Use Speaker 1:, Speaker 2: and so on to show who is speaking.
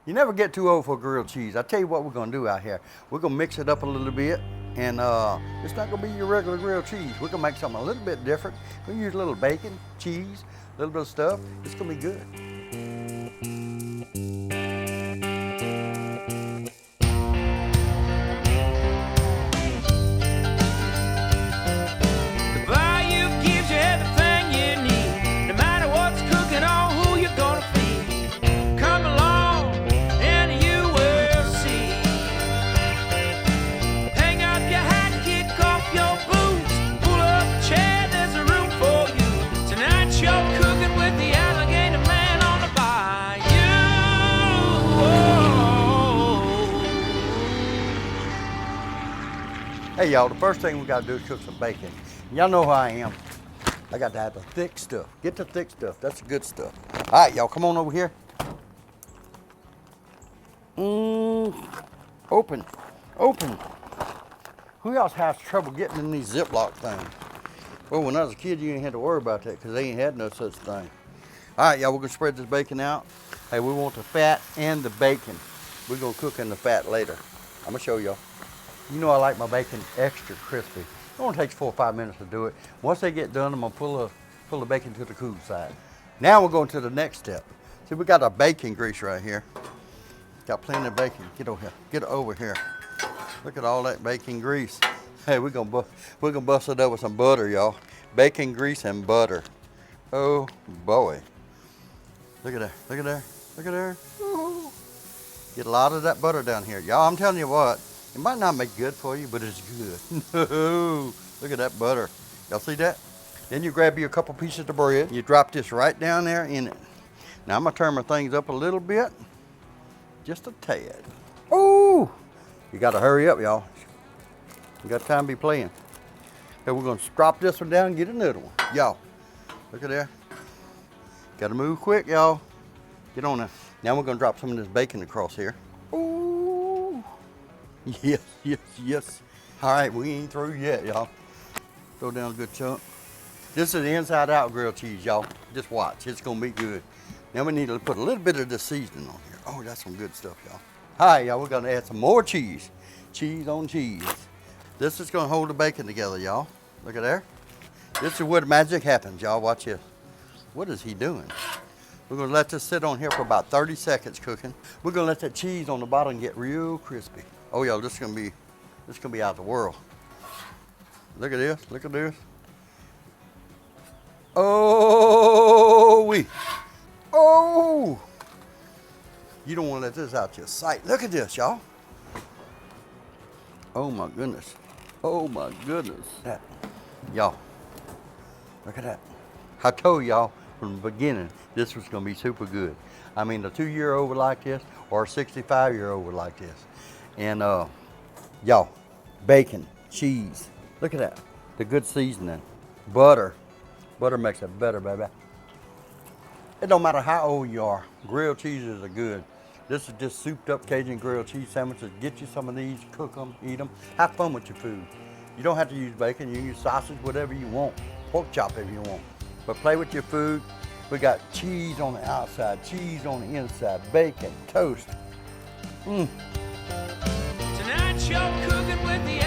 Speaker 1: You never get too old for grilled cheese. I tell you what we're gonna do out here. We're gonna mix it up a little bit, and it's not gonna be your regular grilled cheese. We're gonna make something a little bit different. We're gonna use a little bacon, cheese, a little bit of stuff. It's gonna be good. Hey y'all, the first thing we gotta do is cook some bacon. Y'all know who I am. I got to have the thick stuff. Get the thick stuff, that's the good stuff. All right, y'all, come on over here. Open, open. Who else has trouble getting in these Ziploc things? Well, when I was a kid, you ain't had to worry about that because they ain't had no such thing. All right, y'all, we're gonna spread this bacon out. Hey, we want the fat and the bacon. We're gonna cook in the fat later. I'm gonna show y'all. You know I like my bacon extra crispy. It only takes 4 or 5 minutes to do it. Once they get done, I'm gonna pull the bacon to the cool side. Now we're going to the next step. See, we got our bacon grease right here. Got plenty of bacon. Get over here. Get over here. Look at all that bacon grease. Hey, we're gonna bust it up with some butter, y'all. Bacon grease and butter. Oh boy. Look at there. Look at there. Look at there. Ooh. Get a lot of that butter down here, y'all. I'm telling you what. It might not make good for you, but it's good. No, look at that butter. Y'all see that? Then you grab you a couple pieces of bread. You drop this right down there in it. Now I'm gonna turn my things up a little bit, just a tad. Oh, you gotta hurry up, y'all. You got time to be playing. Okay, we're gonna drop this one down and get another one. Y'all, look at there. Gotta move quick, y'all. Get on there. Now we're gonna drop some of this bacon across here. Yes, yes, yes. All right, we ain't through yet, y'all. Throw down a good chunk. This is the inside out grilled cheese, y'all. Just watch, it's gonna be good. Now we need to put a little bit of the seasoning on here. Oh, that's some good stuff, y'all. All right, y'all, we're gonna add some more cheese. Cheese on cheese. This is gonna hold the bacon together, y'all. Look at there. This is where the magic happens, y'all. Watch this. What is he doing? We're gonna let this sit on here for about 30 seconds cooking. We're gonna let that cheese on the bottom get real crispy. Oh, y'all, this is gonna be out of the world. Look at this, look at this. Oh, oh! You don't wanna let this out your sight. Look at this, y'all. Oh my goodness. Oh my goodness. Y'all, look at that. I told y'all from the beginning, this was gonna be super good. I mean, a 2-year-old would like this, or a 65-year-old would like this. And y'all, bacon, cheese, look at that. The good seasoning, butter. Butter makes it better, baby. It don't matter how old you are, grilled cheeses are good. This is just souped up Cajun grilled cheese sandwiches. Get you some of these, cook them, eat them. Have fun with your food. You don't have to use bacon, you can use sausage, whatever you want. Pork chop if you want. But play with your food. We got cheese on the outside, cheese on the inside, bacon, toast.
Speaker 2: Tonight you're cooking with the